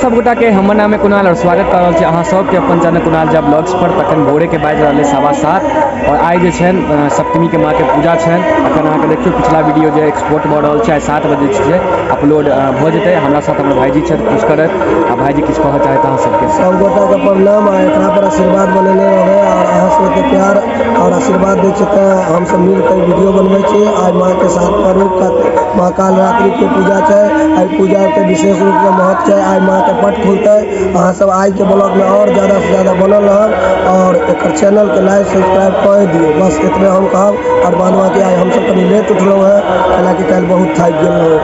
सब गोटा के हमर नाम है कुणाल और स्वागत कर रहल छी अहाँ सब के अपन चैनल कुणाल जब ब्लॉग्स पर। तखन भोरे के बाजि रहल 7:15 और आइ जे छन सप्तमी के माँ के पूजा छन। अखन अहाँ के देखियो पिछला वीडियो जे एक्सपोर्ट भ रहल छै 7 बजे छै अपलोड भ जेतै। हमरा साथ हमर भाईजी छथि पुष्कर आ भाईजी किछु कहऽ चाहत अहाँ सबके। सब गोटा के प्रणाम आ एकरा पर आशीर्वाद बनेने रहे और अहाँ सबके प्यार और आशीर्वाद दै छै त हम सब मिल के वीडियो बनबै छी। आज माँ के 7 स्वरूप का माँ कालरात्रि के पूजा छै। आई पूजा के विशेष रूप से महत्व छै। आज माँ के पट खुलते। अहाँ सब आज के ब्लॉग में और ज्यादा से ज्यादा बनल रहब और एक चैनल के लाइक सब्सक्राइब कर दियो। बस इतने हम कहब और बाद बाकी आज हम सब कनी लेट उठलो है हालांकि कल बहुत थाक गेल रहो।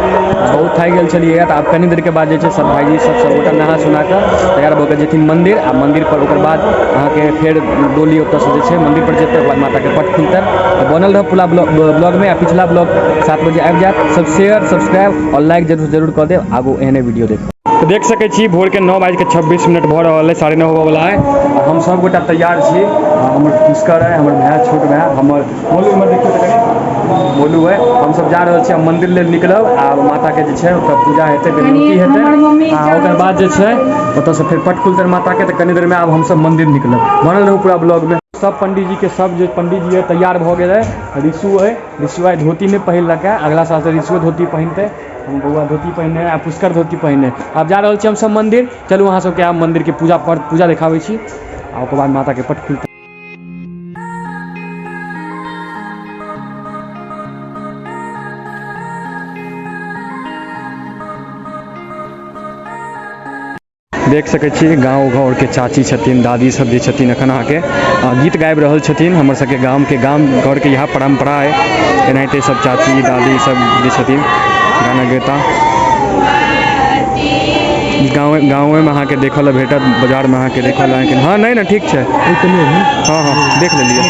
बहुत थाक गेल छलिए त आब कनी देर के बाद जे छै सब भाईजी सब गोटा नहा सुना के तैयार भ के जेथिन मंदिर आ मंदिर पर ओकर बाद अहाँ के फेर डोली ओतऽ से जे छै मंदिर पर जेतै। ओकर बाद माता के पट खुलतै। बनल रह पूरा ब्लॉग में आ पिछला ब्लॉग 7 बजे आबि जायत। सब शेयर सब्सक्राइब और लाइक जरूर कर देब। आगू एहने वीडियो देखो तो देख सकै छी भोर के 9:26 भ रहल है 9:30 होबे वाला है। हम सब गोटा तैयार छी। हमर पुष्कर है, हमर भाई छोट भाई हमर मोलू में देखियो त मोलू है। हम सब जा रहल छी मंदिर ले निकलब आ माता के जे छै ओतऽ पूजा हेतै विनती हेतै आ ओकर बाद जे छै ओतऽ से फेर पट खुलतै माता के। त कनी देर में आब हम सब मंदिर निकलब। बनल रहू पूरा ब्लॉग में। सब पंडित जी के सब जो पंडित जी है तैयार भ गेल है। ऋषु है धोती नहीं पहिरलक है। अगला साल से ऋषु धोती पहनते। हम बउआ धोती पहने आ पुष्कर धोती पहने। अब जा रहल छी हम सब मंदिर। चलू अहाँ सबके आब मंदिर के पूजा देखाबै छी आ ओकर बाद माता के पट खुलतै। देख सकै छी गाँव घर के चाची छथिन दादी सब जे छथिन अखन अहाँ के गीत गाबि रहल छथिन। हमर सबके गाम घर के यह परंपरा है। एनाहिते सब चाची दादी सब जे छथिन गाना गेता। गाँव में अहाँ के देखल भेटत बाजार में अहाँ के देखल लेकिन हाँ नहीं ना ठीक है। हाँ देख लेलिए।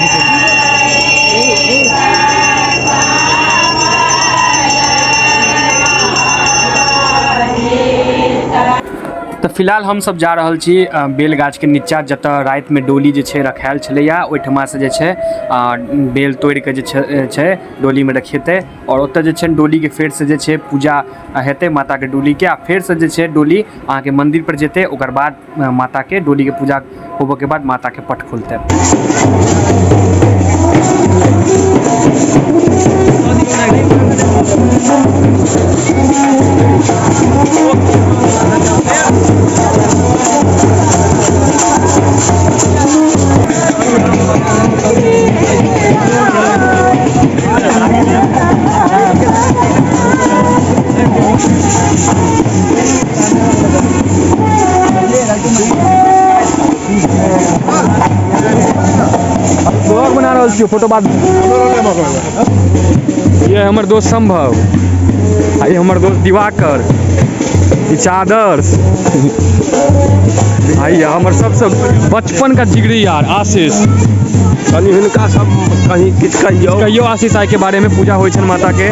तो फिलहाल हम सब जा रहल छी बेल गाछ के नीचा जतऽ रात में डोली जे छै रखायल छलैया। ओहिठमा से जे छै बेल तोड़ के जे छै डोली में रखेतै और ओतऽ जे छै डोली के फेर से जे छै पूजा हेतै माता के डोली के। आ फेर से जे छै डोली अहाँ के मंदिर पर जेतै। ओकर बाद माता के डोली के पूजा होबे के बाद माता के पट खुलतै। ब्लॉग बना रहल छियै फोटो बाद। ये हमर दोस्त संभव आ ये हमर दोस्त दिवाकर ई चादर्स आई हमर सबसे बचपन का जिगरी यार आशीष। कनी हिनका सब कहीं किछ कहियो आशीष आइ के बारे में पूजा होइ छन माता के।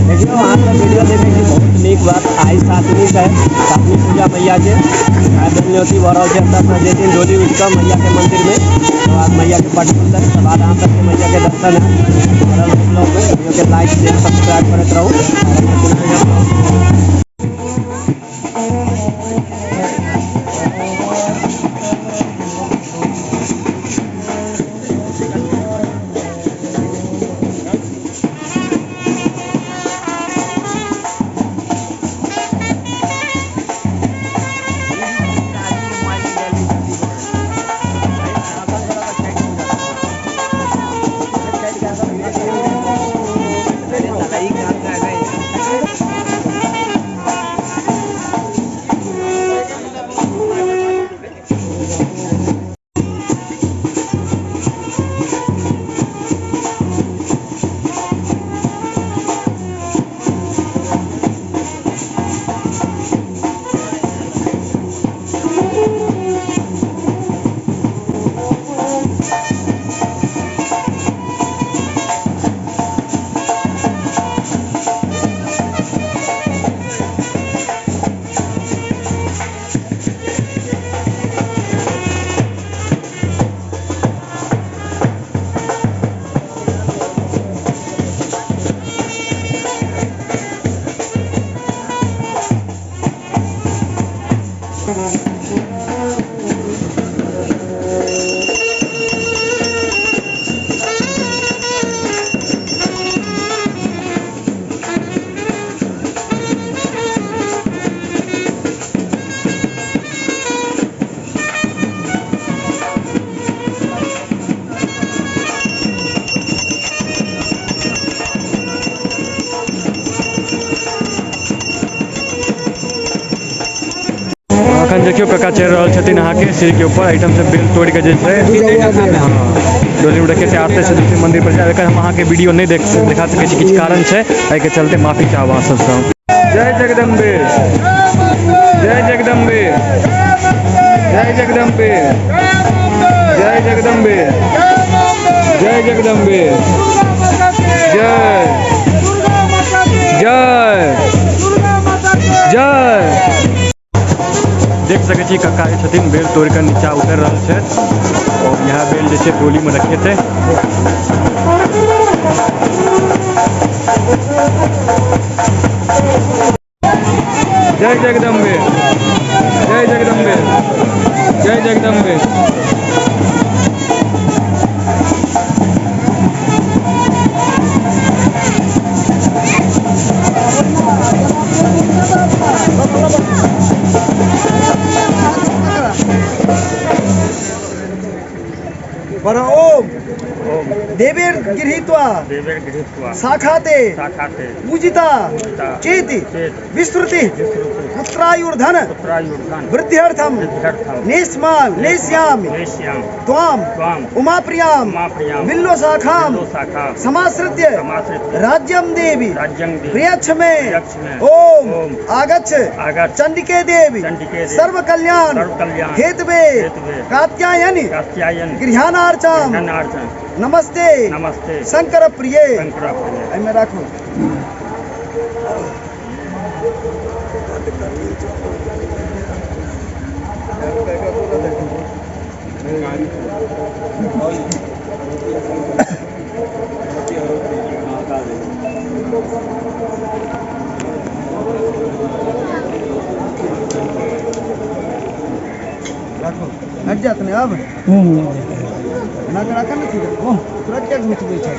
देखियो अहाँ सब वीडियो देखे की बहुत नीक बात। आई 7वीं है 7वीं पूजा मैया के आज धन्यवादी भ रहल छै। हमरा सब जेथिन डोली उठ के मैया के मंदिर में तो आज मैया के पट खुलतै। तब बाद अहाँ सब के मैया के दर्शन है। और लोग वीडियो के लाइक शेयर सब्सक्राइब करत रहू। अखन देखियो कक्का चढ़ रहल छथिन अहाँके सिर के ऊपर आइटम से बेल तोड़ के जे छै डोली में रखे आते से दूसरे मंदिर पर जाकर हम अहाँके वीडियो नहीं दिखा सकै छी, किछु कारण छै एहि के चलते माफी चाहब अहाँ सबसँ। जय जगदम्बे, जय जगदम्बे, जय जगदम्बे, जय जगदम्बे, जय जगदम्बे, जय जय जय। देख सकै छी कक्का जे छथिन बेल तोड़ कऽ नीचा उतर रहल छथि और यह बेल जे छै डोली में रखे थे। जय जगदम्बे, जय जगदम्बे, जय जगदम्बे। ओम देवीर गृहीत्वा शाखाते पूजिता चेति विस्तृति पुत्रायुर्धन वृद्ध्यर्थम नेष्यामि त्वाम उमाप्रियाम बिल्लो शाखाम समाश्रित्य राज्यम देवी प्रियच्छ मे ओम आगच्छ चंडिके देवी सर्व कल्याण हेतवे कात्यायनि गृहाणार्चम नमस्ते नमस्ते शंकर प्रिय। शंकर राखू हट जाते हैं अब ना करा नहीं ठीक है तुरंत क्या घुस गई है।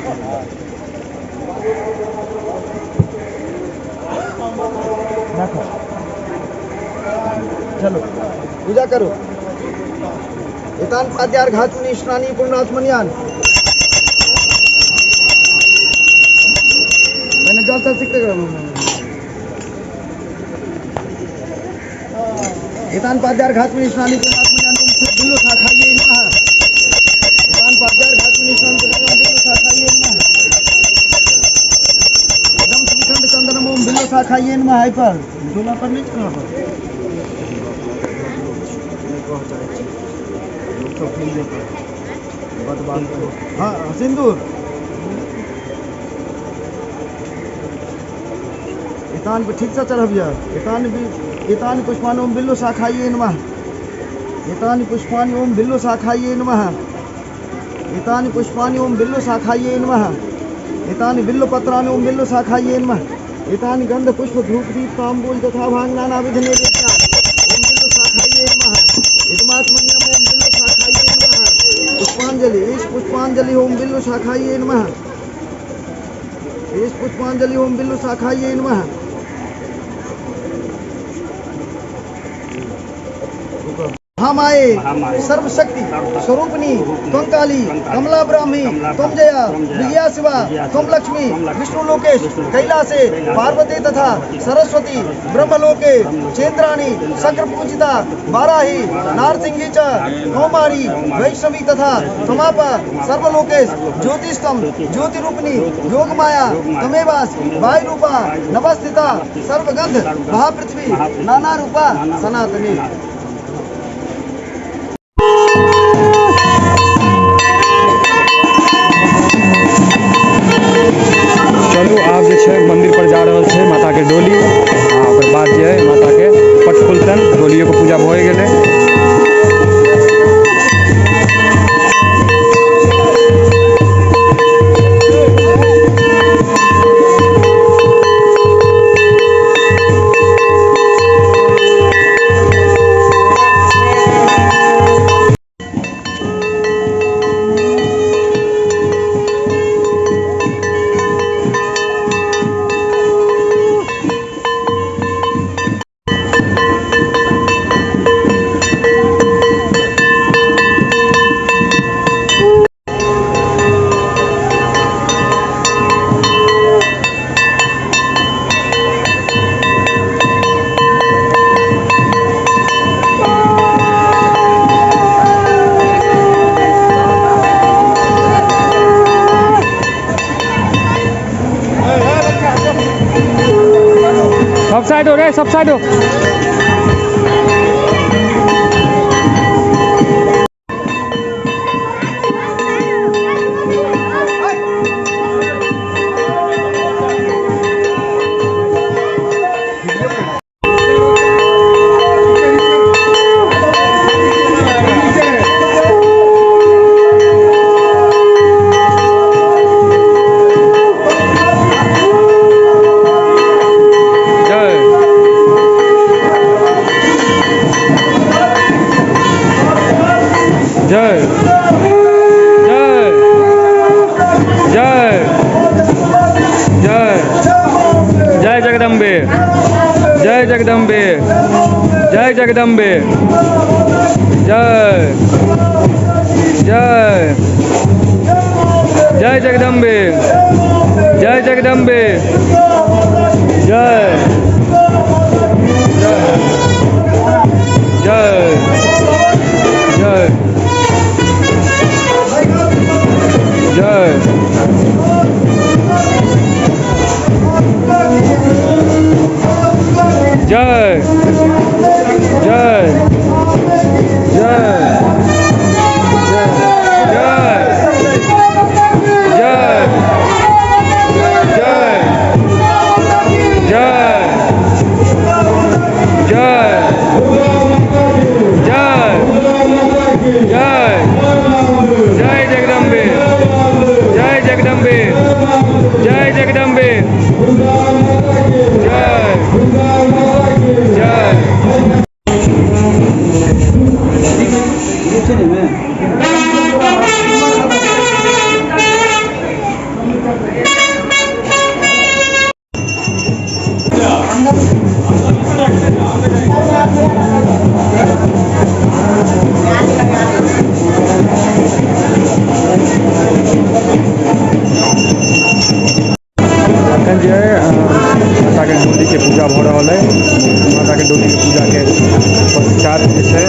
रखो चलो पूजा करो। इतान पाद्यार घातुनी स्नानी पूर्णात्मन्यान मैंने जल से सीखते इतान पाद्यार घातुनी स्नानी पूर्णात्मन्यान बिल्लो शाखाये नमः। इतान पाद्यार घातुनी स्नानी पूर्णात्मन्यान बिल्लो शाखाये नमः। एकदम श्रीखंड चंदनम ओम बिल्लो शाखाये नमः। हाय पर झोला पर नहीं कहां पर हाँ सिंदूर इतान पे ठीक से चढ़बिया। इतान पुष्पानि ओम बिल्लो शाखाये नमः। इतानि पुष्पानि ओम बिल्लो शाखाये नमः। इतानि पुष्पानि ओम बिल्लो शाखाये नमः। इतानि बिल्लो पत्राणि ओम बिल्लो शाखाये नमः। इतानि गंध पुष्प धूप दीप तांबूल तथा भांग नाना विध नैवेद्य ओम बिल्लो शाखाये नमः। इदमात्मन्यम ओम बिल्लो शाखाये नमः। पुष्पांजलि इस पुष्पांजलि ओम बिल्लो शाखाये नमः। इस पुष्पांजलि ओम बिल्लो शाखाये नमः। महामाये सर्वशक्ति स्वरूपिणी त्वं काली कमला ब्राह्मी त्वं जया विजया शिवा त्वं लक्ष्मी विष्णु लोकेश कैलासे पार्वती तथा सरस्वती ब्रह्मलोके चेन्द्राणी शक्र पूजिता वाराही नारसिंही च कौमारी वैष्णवी तथा त्वमापा सर्वलोकेश ज्योतिष्ठम ज्योतिरूपिणी योगमाया तमेवास वायु रूपा नवस्थिता सर्वगंध महापृथ्वी नाना रूपा सनातनी। चलू आब जे छै मंदिर पर जा रहल छै माता के डोली आ ओकर बाद जे है माता के पट खुलतन डोलियो के पूजा भए गेलै। सब साइड हो रे, सब साइड हो। जय जय जय जय जगदम्बे, जय जगदम्बे, जय जगदम्बे, जय जय जय जगदम्बे, जय जगदम्बे, जय जय जय जय जय जय जय जगदम्बे, जय जगदम्बे, जय जगदम्बे, जय अखन जो है माता के डोली के पूजा भ रहा है। माता के डोली के पूजा के पश्चात जो है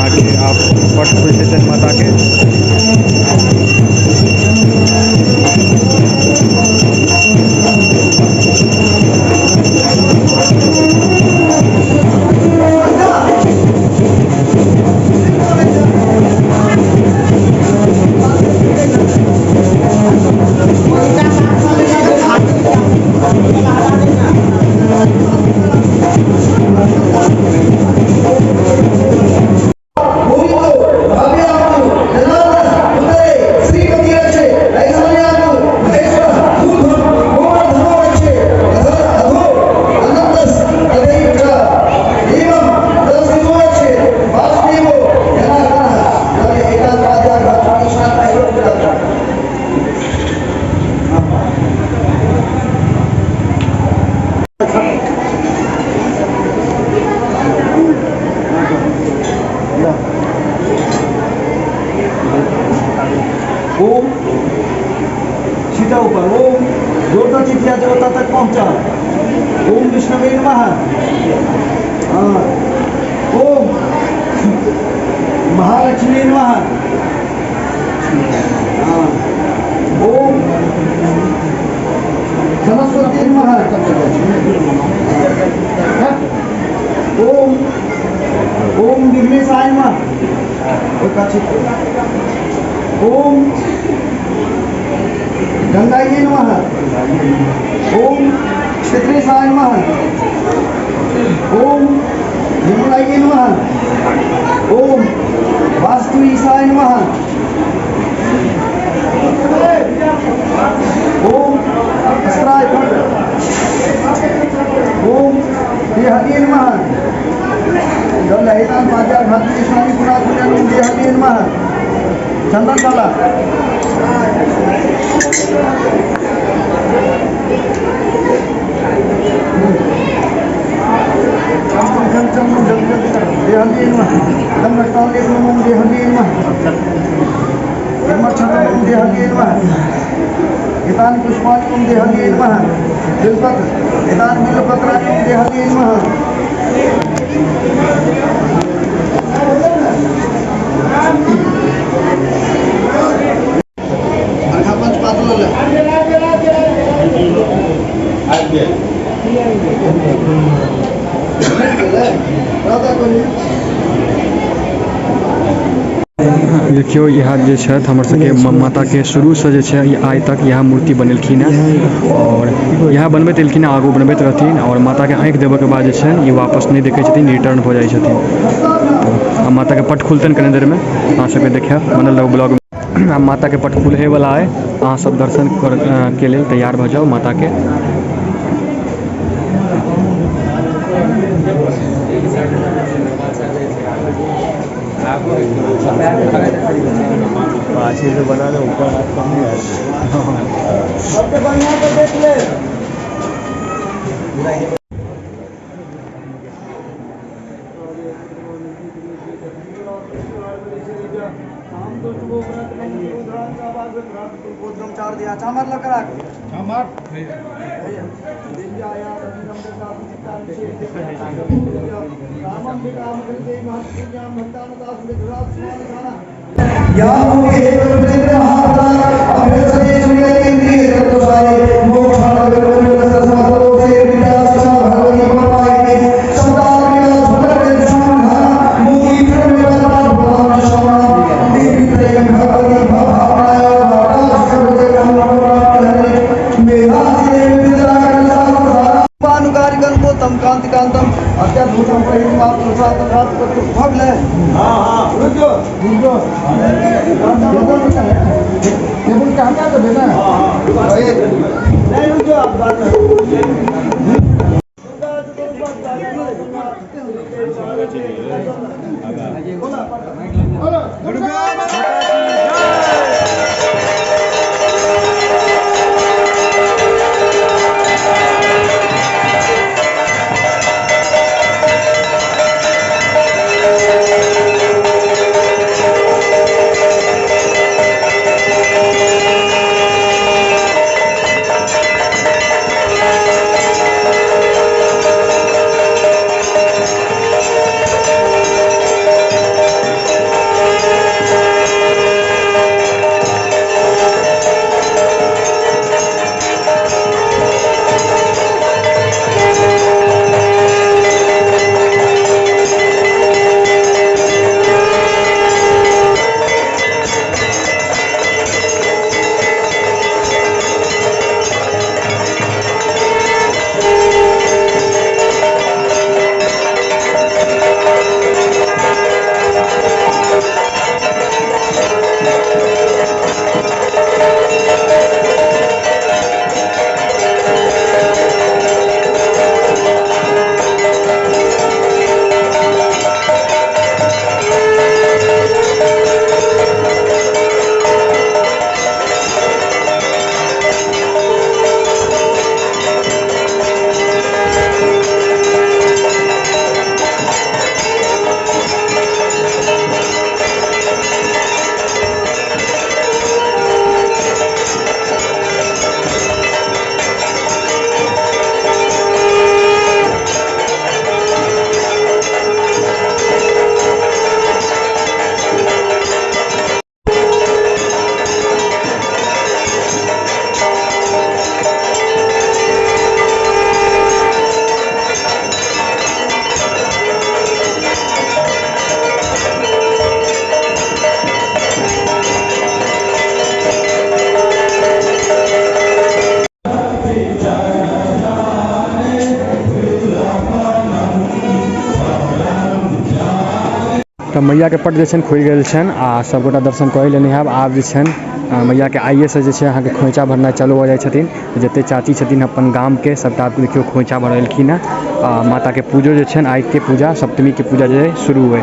आगे आप पट खुल से माता के ओम सीधा ऊपर ओम जोरदार चिटिया देवता तक पहुंचा। ओम विष्णुवे नमः। हाँ ओम महालक्ष्मी नमः। हाँ ओम सरस्वती नमः। ओम ओम विघ्नेशाय नमः। ओम गंगायै नमः। ओम क्षेत्रेशाय नमः। ओम विमलायै नमः। ओम वास्तु ईशाय नमः। ओम अस्त्राय ओम देहदे नमः। जल लहितान पाद्या घातु स्नानि पुरातुल्यं ओम देहदे नमः। चंदन डाला हितानि पुष्पाणि ओम देहदे नमः। बिल्वपत्र हितानि बिल्वपत्राणि ओम देहदे नमः। आज देखियो यहाँ जे छथि हमर सबके माता के शुरू से जे छै आइ तक यहाँ मूर्ति बनेलखिन हैं और यहाँ बनबैत एलखिन हैं, आगू बनबैत रहथिन और माता के आँखि देबऽ के बाद जे छै ये वापस नहीं देखै छथिन, रिटर्न हो जाइ छथिन। तो माता के पट खुलतन कनी देर में, अहाँ सबके देखब बनल रहो ब्लॉग में। आब माता के पट खुले वाला है, अहाँ सब दर्शन के लेल तैयार भ जाओ माता के। अच्छे से बना ले, ऊपर हाथ कम नहीं आए। सबसे बढ़िया तो देख ले। तो मैया के पट जे छन खुल गेल छन आ सब गोटा दर्शन कर लेने हैं। आब जे छन मैया के आइए से जे छै अहाँ के खोइछा भरना चालू हो जाय छथिन। जते चाची छथिन अपन गाम के सबटा देखियो खोइछा भरलखिन है। माता के पूजो जे छन आइ के पूजा सप्तमी के पूजा जे शुरू हुए।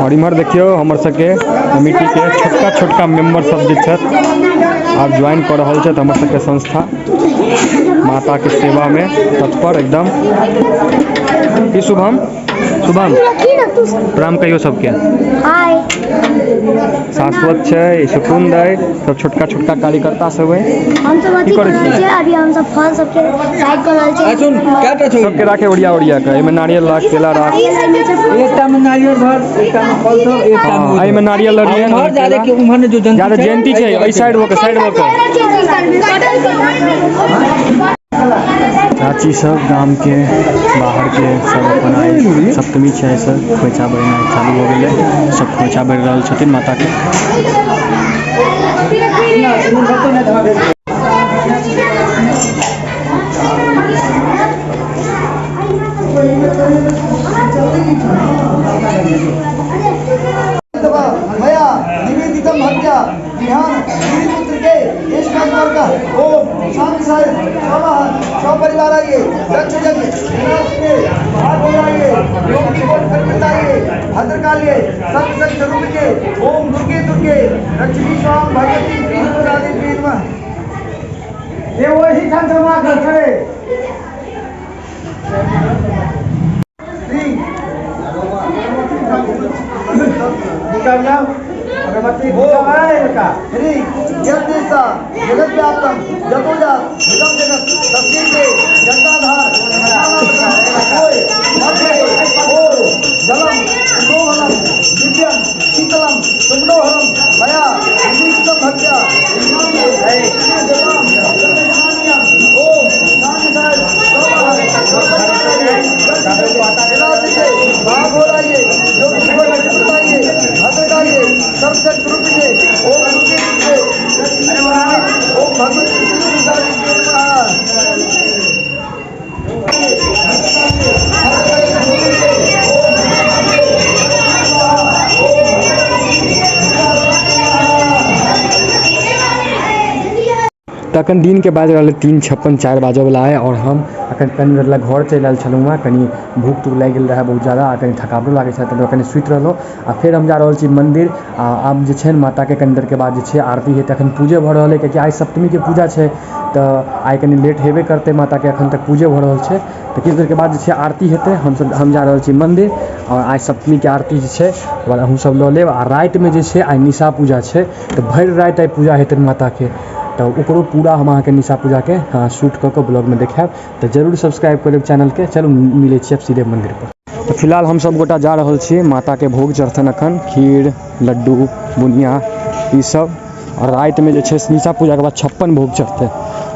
और इम्हर देखियो हमर सबके कमिटी के छोटका छोटका मेंबर सब जे छथि आब ज्वाइन कर रहल छथि हमर सबके संस्था। माता के सेवा में तत्पर एकदम। ई शुभम प्रणाम कहियो सबके। हाय शाश्वत छै, सुकुंद है, सब छोटका छोटका कार्यकर्ता सब है। हम सब अथी कर रहल छियै, अभी हम सब फल सबके साइड कर रहल छियै। सबके राखे ओरिया के, एमे नारियल राख, केला राख, एकटा में नारियल भर, एकटा में फल सब, एकटा में एमे नारियल लड़िए भर जाले के उम्हर ने जो जनता ज्यादा जयंती छै, एहि साइड हो के चाची सब गाम के बाहर के सब अपन आए। सप्तमी छै, सब खोइछा बनेनाइ चालू हो गेलै, सब खोइछा बनि रहल छथिन माता के। मया निवेदितम भक्त्या ध्यान पुत्र के ओम शांति साय स्वाहा स्वपरिवार आइए दक्ष यज्ञ के भाग हो जाइए योग निकोट करके आइए भद्रकालिए सत्संग स्वरूप के ओम दुर्गे लक्ष्मी स्वाम भगवती प्रीति प्रीतमा ये वही चंद्रमा करते अगरबत्ती जगत व्याप्तम जगोजा जगम जगत तस्वीर के जनताधार जलम सुमोहनम दिव्यम शीतलम सुमनोहरम मया निवेदितम भक्त्या ओम भाग हो रही है जो भद्रकालिए सर्वशक्ति रूप से ओम दुर्गे ओम भगवती तखन दिन के बाज रहल 3:56 4 बाजऽ वाला है और हम अखन कनि देर लग घर चलि आयल छलहुँ हँ। कनि भूख तूख लागि गेल रहै बहुत ज़्यादा, आ कनि थकावटो लागै छै, तऽ कनि सुति रहलहुँ। आ फेर हम जा रहल छी मंदिर। आब जे छै माता के कनि देर के बाद जे छै आरती हेतै। अखन पूजे भऽ रहल है, कियाकि आइ सप्तमी के पूजा छै, तऽ आइ कनि लेट हेबे करतै। माता के अखन तक पूजे भऽ रहल छै, तऽ किछु देर के बाद जे छै आरती हेतै। हम जा रहल छी मंदिर, और आइ सप्तमी के आरती जे छै अहूँ सब लऽ लेब। आ रातिमे जे छै आइ निशा पूजा छै, तऽ भरि राति आइ पूजा हेतै माता के, तो ओकरो पूरा हम अहाँके निशा पूजा के शूट कऽ के ब्लॉग में देखायब। तो जरूर सब्सक्राइब करब चैनल के। चलू मिलै छी अब सीधे मंदिर पर। तो फिलहाल हम सब गोटा जा रहल छी माता के भोग चढ़तन अखन, खीर लड्डू बुनिया ई सब। और रात में जे छै निशा पूजा के बाद 56 भोग चढ़तै,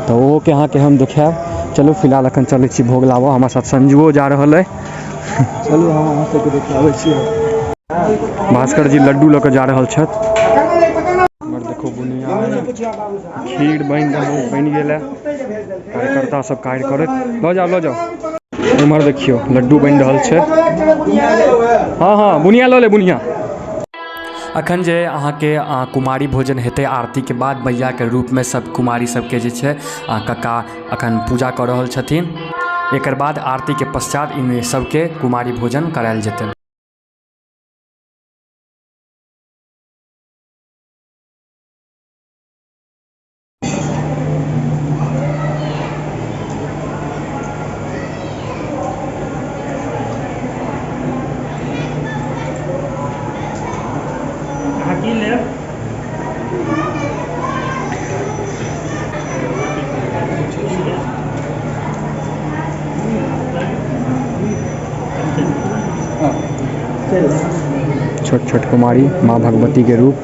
तो ओहो के अहाँके हम देखायब। चलू फिलहाल अखन चलै छी भोग लाबऽ। हमरा साथ संजुओ जा रहल है। चलू हम अहाँ सबके देखाबै छी। भास्कर जी लड्डू लऽ के जा रहल छथि। देखो बुनिया खीर बनि गेल है, कार्यकर्ता सब कार्य करत। लऽ जाओ उम्हर देखियो लड्डू बनि रहल छै। हाँ बुनिया लऽ ले बुनिया। अखन जे अहाँके कुमारी भोजन हेतै आरती के बाद, मैया के रूप में सब कुमारी सबके जे छै कक्का अखन पूजा कऽ रहल छथिन। एकर बाद आरती के पश्चात इन सबके कुमारी भोजन करायल जेतै। छोट छोट कुमारी माँ भगवती के रूप।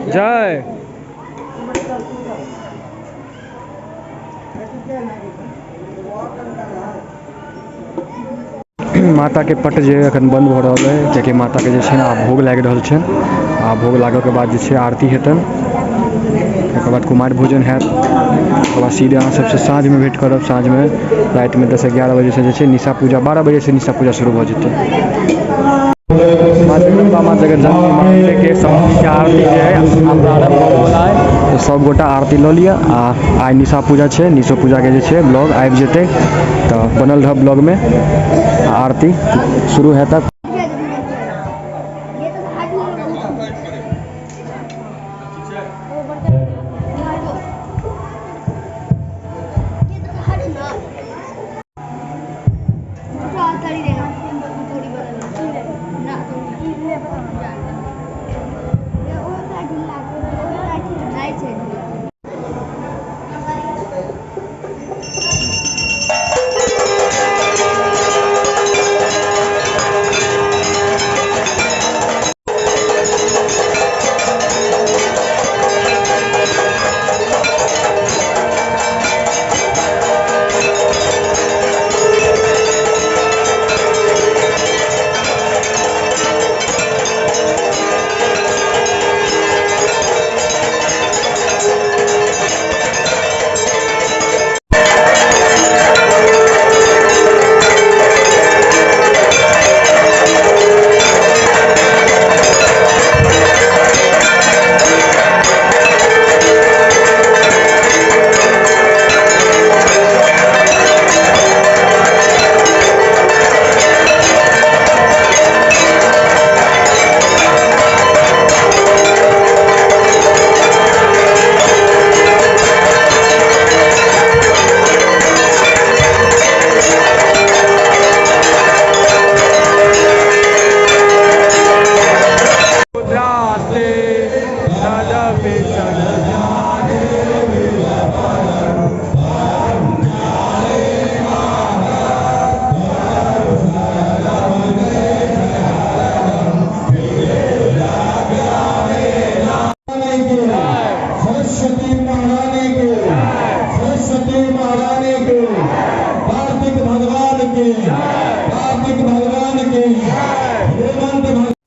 जय माता के पट जे अखन बंद हो रहा है, कियाकि माता के जे छै ने भोग लागि रहल छै। आ भोग लागल के बाद जे छै आरती हेतन, ओकर बाद कुमारी भोजन हैत। ओकर बाद सीधे अहाँ सबसे साँझ में भेंट करब। साँझ में रात में 10-11 बजे से जे छै निशा पूजा, 12 बजे से निशा पूजा शुरू भऽ जेतै। माँ जगत जननी माता के सप्तमी के आरती जे है प्रारंभ होने वाला है। तो सब गोटा आरती लो लिया। आई निशा पूजा है, निशो पूजा के जे ब्लॉग आबि जेतै तो बनल रह ब्लॉग में। आरती शुरू है तक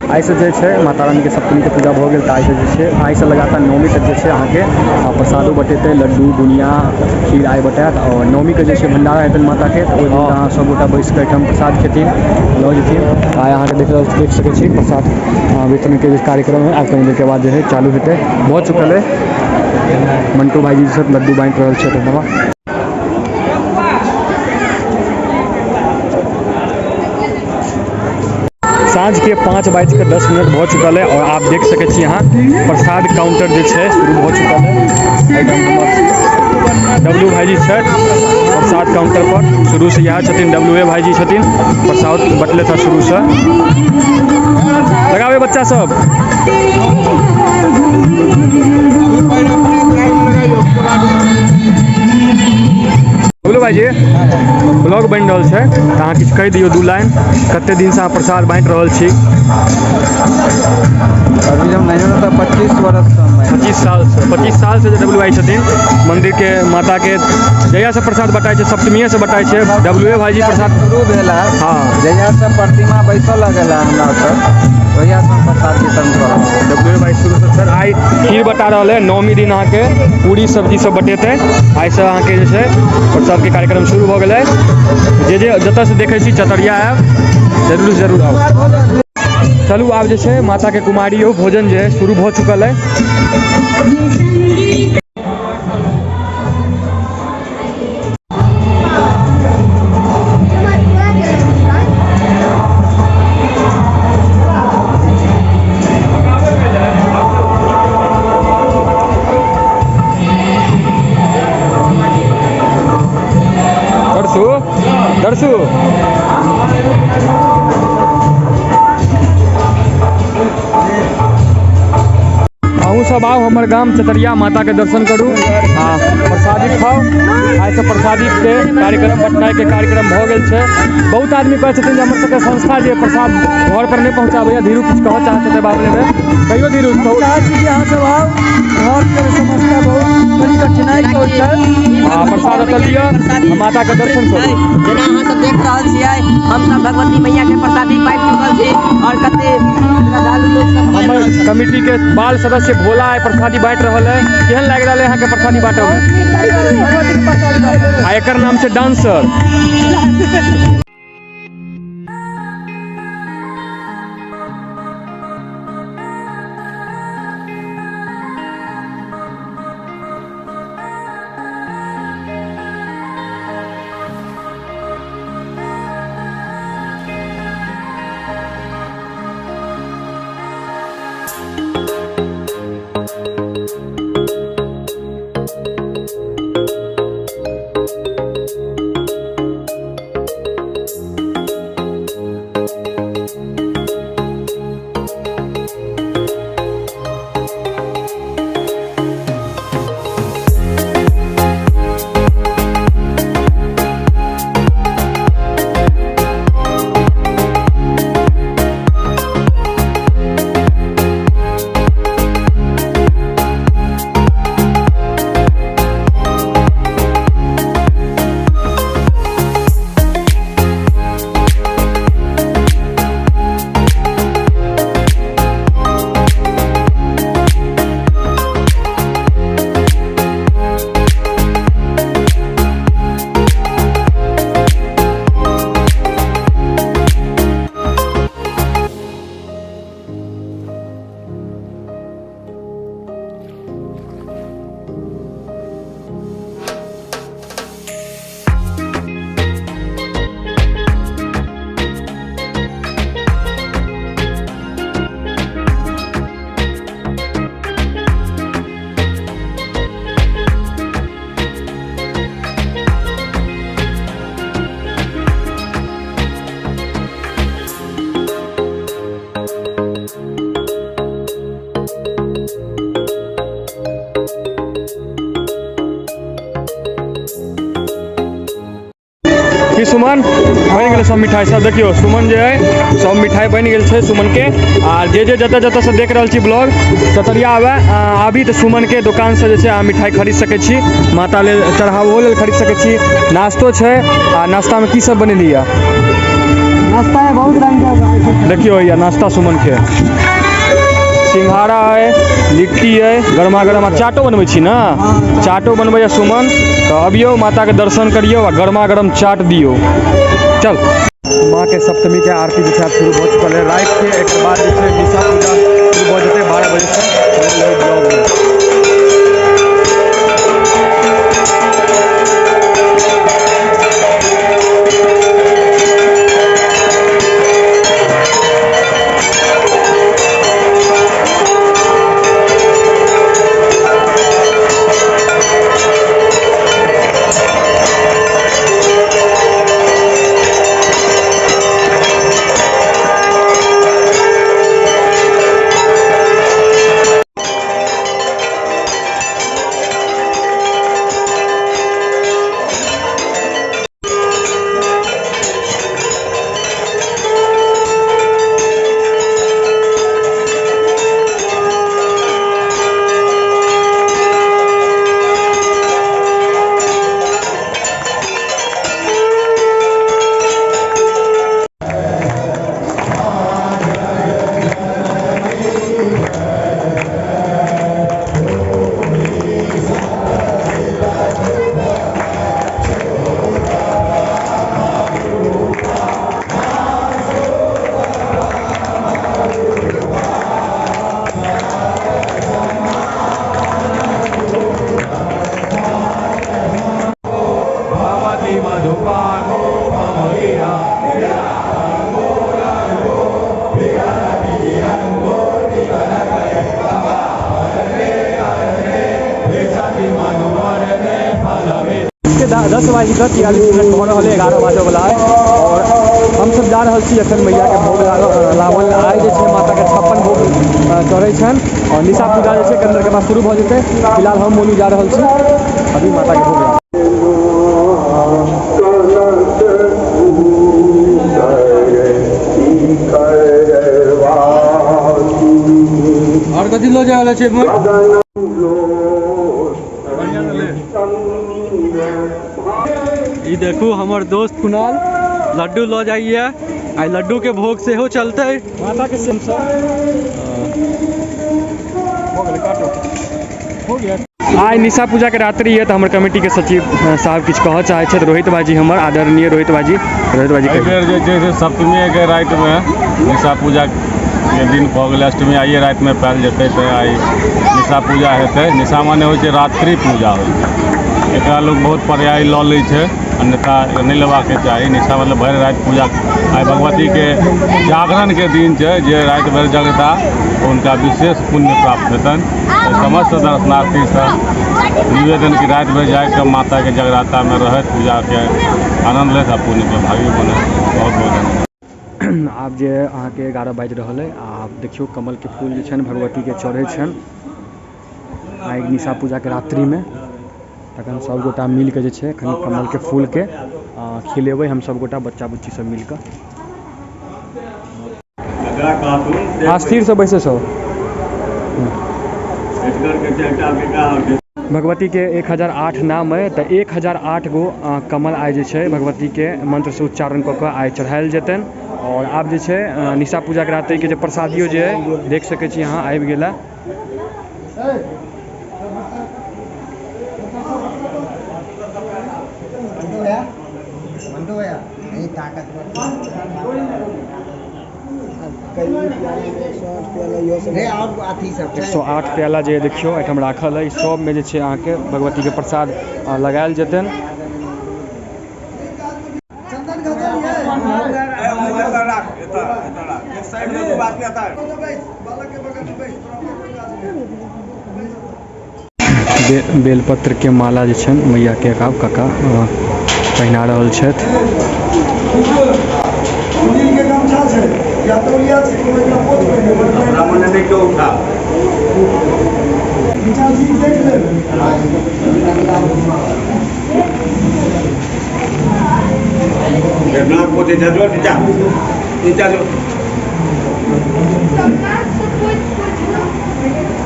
आई से माता रानी के सप्तमी के पूजा हो गई। तो आई से लगातार नवमी तक अहाँ के प्रसादों बटेते, लड्डू बुनिया खीर आई बटात। और नवमी के भंडारा हेतन माता के अहाँ सब गोटा बैस के प्रसाद खेथिन लऽ जेथिन। आइ अहाँ देख सकै छी प्रसाद वितरण के कार्यक्रम है। आज कनी देर के बाद जो है चालू हेतै, भऽ चुकल है। मंटू भाईजी सब लड्डू बाँटि रहल छथि। साँझ के 5:10 हो चुकल है और आप देख सकते हैं यहाँ प्रसाद काउंटर जो है शुरू हो चुकल है। डब्लू भाईजी छठ प्रसाद काउंटर पर शुरू से यहाँ छथिन। डब्लू भाईजी छथिन प्रसाद बटले था शुरू से। लगावे बच्चा सब बोलो भाईजी ब्लॉग बन रहा है। अहाँ किछु कहि दियो 2 लाइन। कते दिन से अहाँ प्रसाद बाँटि रहल छी? अभी जब नहीं होता 25 वर्ष से 25 साल से डब्लू भाई छथिन मंदिर के माता के जहिया से प्रसाद बटाई है, सप्तमी से बटाई है। डब्लू भाईजी प्रसाद शुरू भेला। हाँ जहिया से प्रतिमा बैसल लगेला हमरा सब वहिया से प्रसाद वितरण करब। डब्लू भाई शुरू से सर आई खीर बता रहा है। नवमी दिन अहाँ के पूरी सब्जी सब बटेते। आई से अहाँ के प्रसाद के कार्यक्रम शुरू हो गए। जे जतऽ से देखे छी चतरिया आयब जरूर से जरूर आउ। चलू आब जे छै माता के कुमारी भोजन जे है शुरू हो चुकल है। दर्शु अहूँ सब आओ हमर गाम चतरिया माता के दर्शन करू। हाँ प्रसादी खाओ। आज से प्रसादी के कार्यक्रम बटनाई के कार्यक्रम हो गए छे। बहुत आदमी कहते हैं हमर सबके संस्था जे प्रसाद घर पर नहीं पहुँचाबैया। धीरू कुछ कह चाहते थे बाबू में कहियो धीरू यहाँ सब आओ घर के समस्या बहुत बड़ी कठिनाई हाँ प्रसाद अतल लिया माता के दर्शन करू। जेना अहाँ सब देख रहल छियै हम सब भगवती मैया के प्रसादी पाबि चुकल छी और कते श्रद्धालु लोग सब हमर कमिटी के बाल सदस्य भोला है प्रसादी बाँट रहा है। केहन लाग रहा है यहाँ के प्रसादी बाँटे में? एकर नाम से डांसर। कि सुमन बन गए सब मिठाई सब देखियो सुमन जो है सब मिठाई बन गए सुमन के आ जे जत जत से देख रहा ब्लॉग ततरिया आवे अभी तो सुमन के दुकान से जे अहाँ मिठाई खरीद सके छी माता ले चढ़ावो लेल खरीद सके छी नाश्तो है आ नाश्ता में की सब बनेली है नाश्ता है बहुत रंग का देखियो ये नाश्ता सुमन के सिंघाड़ा है लिट्टी है गरमा गरमा चाटो बनबै छी ना चाटो बनबै सुमन तो अबियो माता के दर्शन करियो आ गरमा गरम चाट दियो चल माँ के सप्तमी के आरती जो है शुरू हो चुकल है रात के एक बाद जो निशा पूजा शुरू हो जाते 12 बजे से दस बजे 43 भऽ रहल 11 बजे वाला है और हम सब जा रहल छी एखन मैया के भोग लावल आइ जे छै माता के 56 भोग चढ़ै छनि और निशा पूजा जे छै केंद्र के पास शुरू भऽ जेतै फिलहाल हम मोनू जा रहल छी अभी माता के भोग और कथी लो जाय वाला छै ई देखू हमर दोस्त कुणाल लड्डू लो जाइए आई लड्डू के भोग से हो चलते माता के आई निशा पूजा के रात्रि है तो हमारे कमेटी के सचिव साहब किछु कह चाहे छथि रोहित भाजी हमर आदरणीय रोहित भाजी सप्तमी के रात में निशा पूजा के दिन भऽ गेलै अष्टमी आइए रात में पायल जेतै तो आई निशा पूजा हेतै निशा माने होइ छै रात्रि पूजा होइ छै एकरा लोग बहुत पर्याय लऽ लै छै अन्यथा नहीं लेबाक चाही निशा मतलब भरि रात पूजा आई भगवती के जागरण के दिन है जे रात भर जगता उनका विशेष पुण्य प्राप्त हेतन समस्त दर्शनार्थी सब निवेदन की रात भर जाकर माता के जगराता में रह पूजा के आनंद ले पुण्य के भागी बने बहुत बहुत आब जे अहाँ के 11 बाजि रहल है आप देखियो कमल के फूल जे छन भगवती के चढ़े छन आई निशा पूजा के रात्रि में तखन सब गोटा मिल के जे छै कमल के फूल के खिलेबै हम सब गोटा बच्चा बुच्ची सब मिल के स्थिर से बैसे सो भगवती के 1008 नाम है तो 1008 गो कमल आइ जे छै भगवती के मंत्र से उच्चारण कऽ के आइ चढ़ायल जेतन और आब जे छै निशा पूजा के रात्रि के जे प्रसादियो जे है देख सकै छी यहाँ आबि गेला सौ 8 प्याला जे देखियो एहिठाम राखल है सब में जे छै अहाँ के भगवती के प्रसाद लगायल जेतन बेलपत्र के माला जे छन मैया के काका पहिना रहल छथि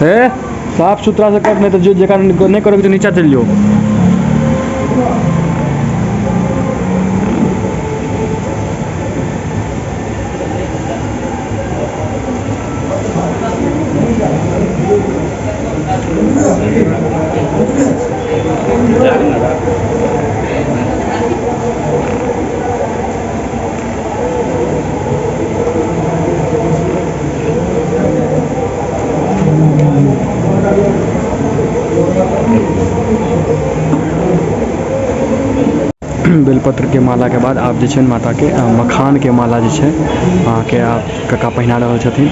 हे साफ सुथरा से कर, नहीं तो जो जगह नहीं करोगे तो नीचा चल जाओ। बेलपत्र के माला के बाद आप जे छै माता के मखान के माला जे छै अहाँके आप कक्का पहिना रहल छथिन।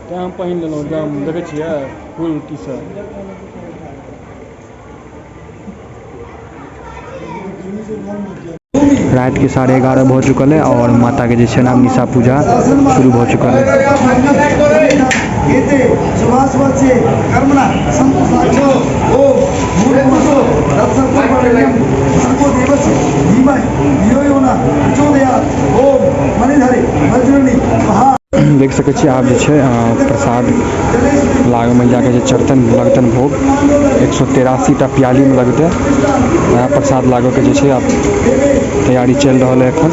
क्या हम पहिन लेलहुँ एकदम देखै छियै फुल टी शर्ट। रात के 11:30 हो चुकल है और माता के जैसे नाम निशा पूजा शुरू हो चुकल है। देख सकै छी आप जे छै प्रसाद लाग मैया के जे चढ़तन लगतन भोग 183 टा प्याली में लगते वह प्रसाद लागो के जे छै आप तैयारी चल रहा है एखन।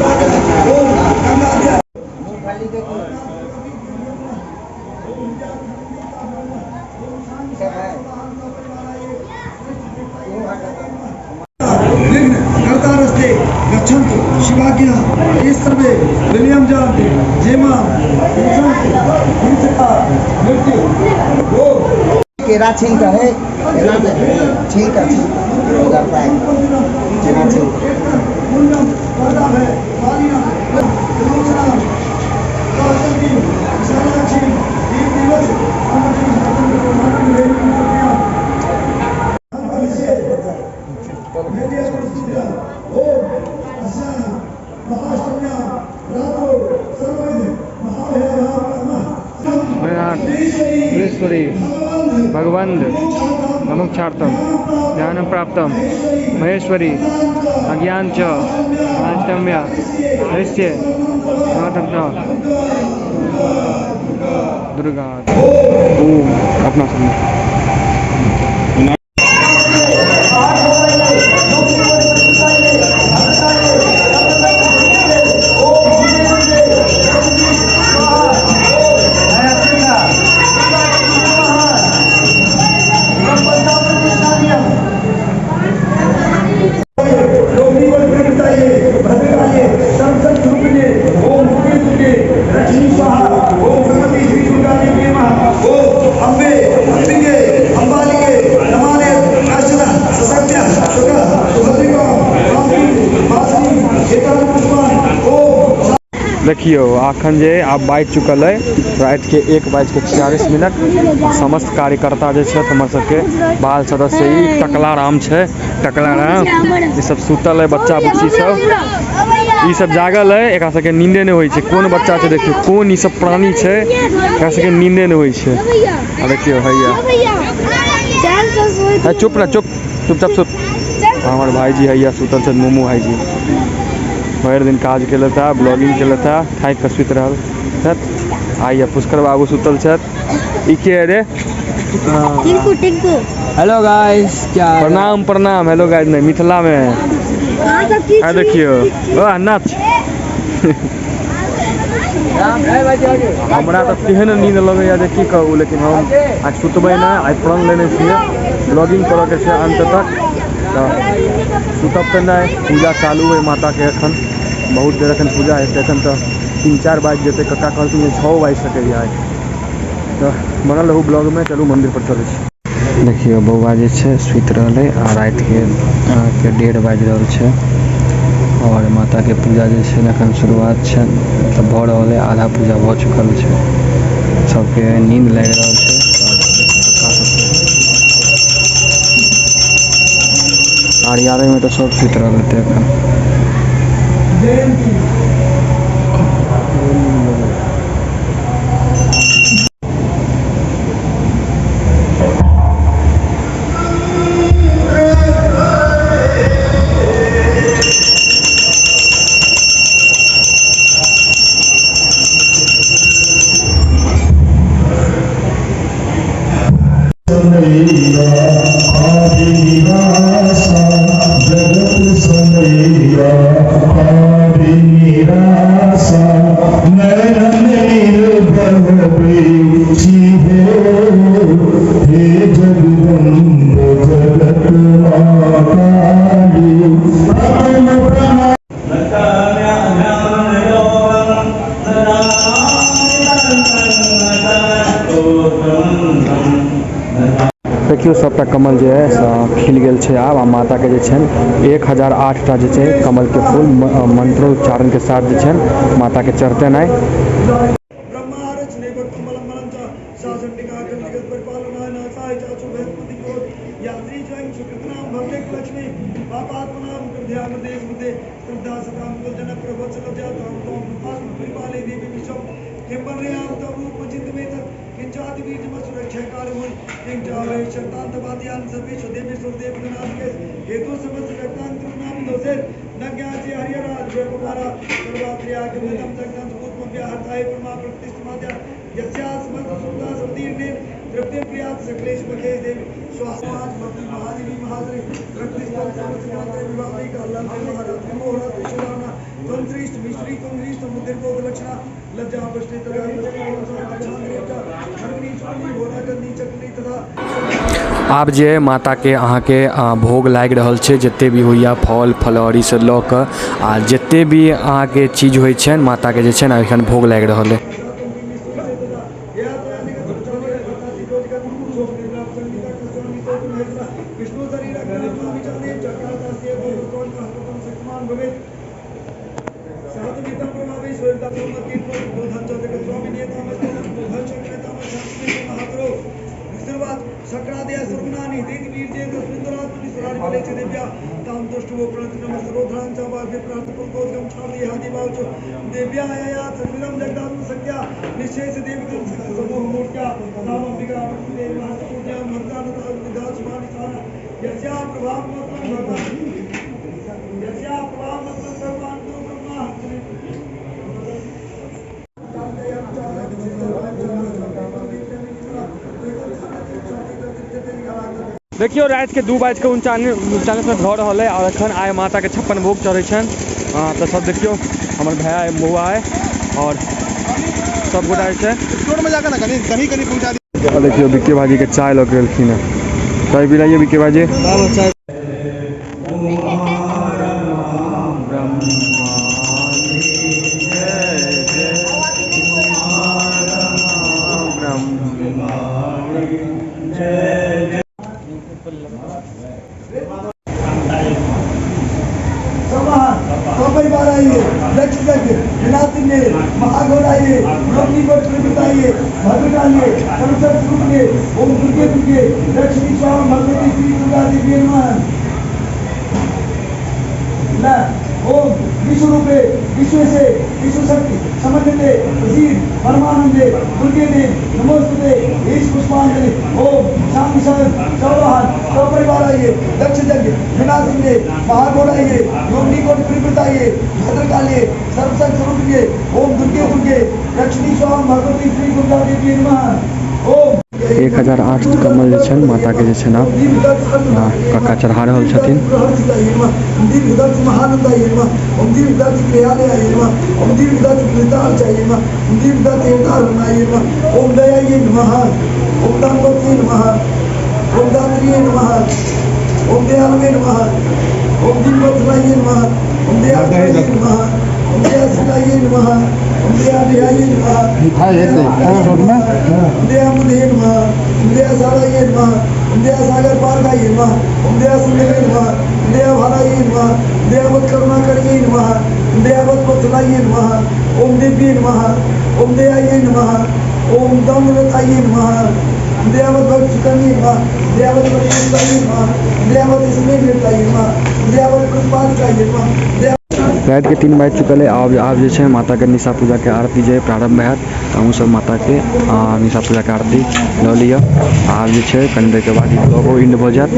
केरा छीन का है ठीक है करता है केरा छीन भगवन् नमोक्षार्थम ज्ञानं प्राप्तम महेश्वरी अज्ञान च अष्टम्या हरिष्ये दुर्गा ओम अपना सुनिए। देखियो अखन जे आब बाजि चुकल है रात के 1:46। समस्त कार्यकर्ता जे छै हमर सबके बाल सदस्य ई टकला राम छै, टकला राम ई सब सुतल है, बच्चा बुच्ची सब ई सब जागल है, एकरा सबके नींदे नहीं होइ छै। कोन बच्चा छै देखियो, कोन ई सब प्राणी छै एकरा सबके नींदे नहीं होइ छै। आ देखियो हैया चुप ना चुपचाप सुत। हमारे भाईजी हैया सुतल छै, मोमो भाईजी भर दिन काज केले था, ब्लॉगिंग केले था, थाक के सुत रहल छत। आइए पुष्कर बाबू सुतल छत। ई के रे टिंकू टिंकू। हेलो गाइस, क्या प्रणाम प्रणाम। हेलो गाइस नहीं मिथिला में आ देखियो ओ नाच। हमरा तो तेहन नींद लगैया जे की कहू, लेकिन हम आज सुतबै ना, आज प्रण लेने छियै ब्लॉगिंग करऽ के छै अंत तक। तो सुतब तो नहीं, पूजा चालू है माता के एखन बहुत देर एखन पूजा हेतै। एखन तो 3-4 बाजि जेतै, कक्का कहलखिन 6 बाजि सकैया आज। तो बनल रहू ब्लॉग में, चलू मंदिर पर चलै छी। देखियो बौआ जे छै सुति रहलै आ रात के 1:30 बाजि रहल छै और माता के पूजा जे छै एखन शुरुआत छै, मतलब भऽ रहल है, आधा पूजा भऽ चुकल छै, सबके नींद लागि रहल छै। आरियारे में तो सब सुति रहल हेतै एखन। देखियो सबटा कमल जे है खिल गेल छै आब। आ माता के जे छै 1008 टा जे छै कमल के फूल मंत्रोच्चारण के साथ जे छै माता के चढ़ते आइ। आब जे माता के अहाँ के भोग लागि रहल छै, जते भी होइया फल फलहरी से लऽ कऽ आ जते भी अहाँ के चीज होइ छै माता के जे छै ने एखन भोग लागि रहल है। देखियो रात के 2:49 में भऽ रहल है और अखन आइ माता के 56 भोग चढ़ै छन। तो सब देखियो हमर भैया है, बौआ है और सब गोटा छै स्टोर में जाकर ना कहीं पहुंचा दी। देखियो बिक्की भाजी के चाय लऽ के एलखिन है। चाय पिलाइए बिक्की भाजी। परिवार आइए, लक्ष्मी विनाशिने महागौर आइए, योगी को बताइए, भद्र डालिए, संसद रुकिए, ओम दुर्गे दुर्गे, लक्ष्मी स्वामी भगवती श्री दुर्गा देवी नमः। ओम विश्व रूपे विश्व से विश्व शक्ति समन्विते प्रसीद परमानंदे दुर्गे दे नमोस्तुते ईश पुष्पांजलि। ओम शांति सौवाहन परिवार आइए, दक्ष यज्ञ विनाशिने महागौर आइए, योगी को बताइए, भद्रकाली सर्वशक्ति स्वरूप ओम दुर्गे दुर्गे लक्ष्मी स्वामी भगवती श्री दुर्गा देवी नमः। ओम 1008 कमल जे छन माता के जे छन काका चढ़ा रहल छथिन। ओम दयाये नमः, ओम दानवते नमः, ओम दात्रिये नमः, ओम दयालवे नमः, ओम दीनवत्सलाये नमः, ओम दयालवे नमः, ओम दयाशिलाये नमः, ओम दयालयाये नमः, ओम दयामुदे नमः, ओम दयासाराये नमः, ओम दयासागर पारगाये नमः, ओम दयासुंदरे नमः, ओम दयाभाराये नमः, ओम दयावत् करुणाकरिये नमः, ओम दयावत् वत्सलाये नमः, ओम देव्ये नमः, ओम दयाये नमः, ओम दमनताये नमः, देवत चिकनी माँ देवत माँ देवत इसमें माँ देवत कुपाल चाहिए माँ। रात के 3 बज चुकल है। आब जे छै माता के निशा पूजा के आरती जे प्रारंभ हैत हमहूँ सब माता के निशा पूजा के आरती लऽ लिअ। आब जे छै कनि देर के बाद ई ब्लॉगो एंड भऽ जायत।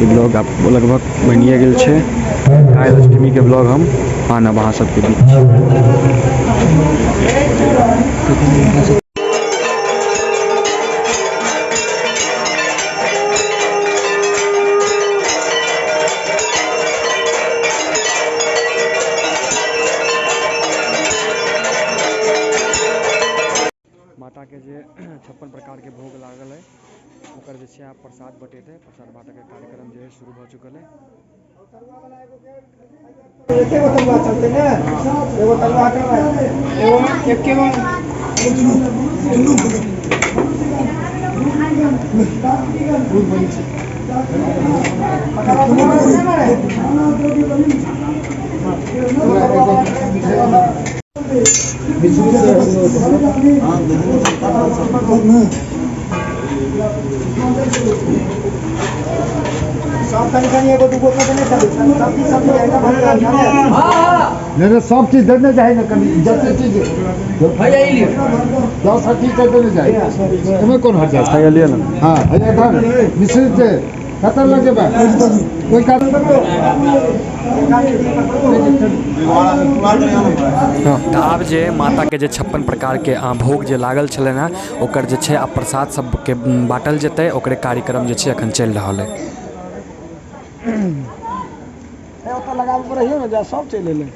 ई ब्लॉग आब लगभग बनिए गेल छै। काल्हि अष्टमी के ब्लॉग हम आनब अहाँ सबके बीच। माता के जे 56 प्रकार के भोग लागल है ओकर जे छै आब प्रसाद बटेतै। प्रसाद बाँटऽ के कार्यक्रम जे है शुरू भऽ चुकल है। नहीं सब चीज देने जाए ना कभी जैसे चीज दस चीज देने जाए हमें कौन हट जाता है लिया ना। हाँ भैया धन निश्चित से खतर लगे बा कोई का तऽ आब जे माता के जे 56 प्रकार के भोग जे लागल छलै ना ओकर जे छै आब प्रसाद सब के बाँटल जेतै। ओकरे कार्यक्रम जे छै अखन चलि रहल है। लगाब पर रहियो ना जा सब चले ले।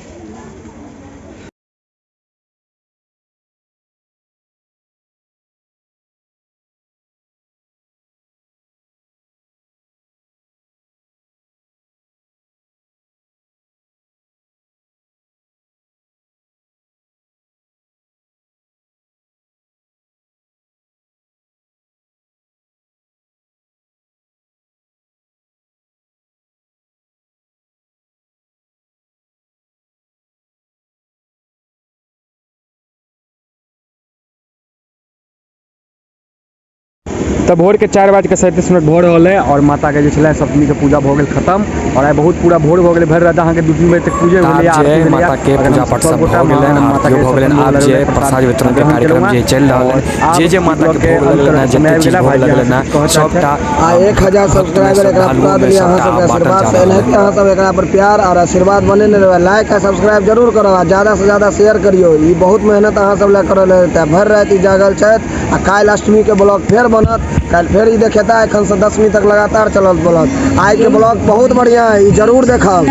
तब भोर के 4:37 भऽ रहल है और माता के जे छलै सप्तमी के पूजा भऽ गेल खत्म। और आइ बहुत पूरा भोर भऽ गेलै। भरि रात अहाँ के 2-3 बजे तक पूजे भेलै। आरती माता के पूजा पाठ सब भऽ गेलै। आरती भऽ गेलै। आब जे प्रसाद वितरण के कार्यक्रम जे चलि रहल है जे माता के भोग लगलै ना जते चीज भोग लगलै ना सबटा 1000 सब्सक्राइबर एकरा पूरा देलिए। अहाँ सबके आशीर्वाद से एनाहिते अहाँ सब एकरा पर प्यार और आशीर्वाद बनेने रहबै। लाइक आ सब्सक्राइब जरूर करब आ ज्यादा से ज्यादा शेयर करियो। ई बहुत मेहनत अहाँ सब ला करल है। भर रात ई जागल छथि आ काल्हि अष्टमी के ब्लॉग फेर बनत। कल फिर ये देखेता एखन से 10वीं तक लगातार चलत ब्लॉग। आज के ब्लॉग बहुत बढ़िया है, जरूर देखब।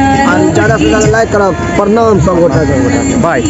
ज़्यादा से ज़्यादा लाइक करब। प्रणाम सब गोटा। बाय।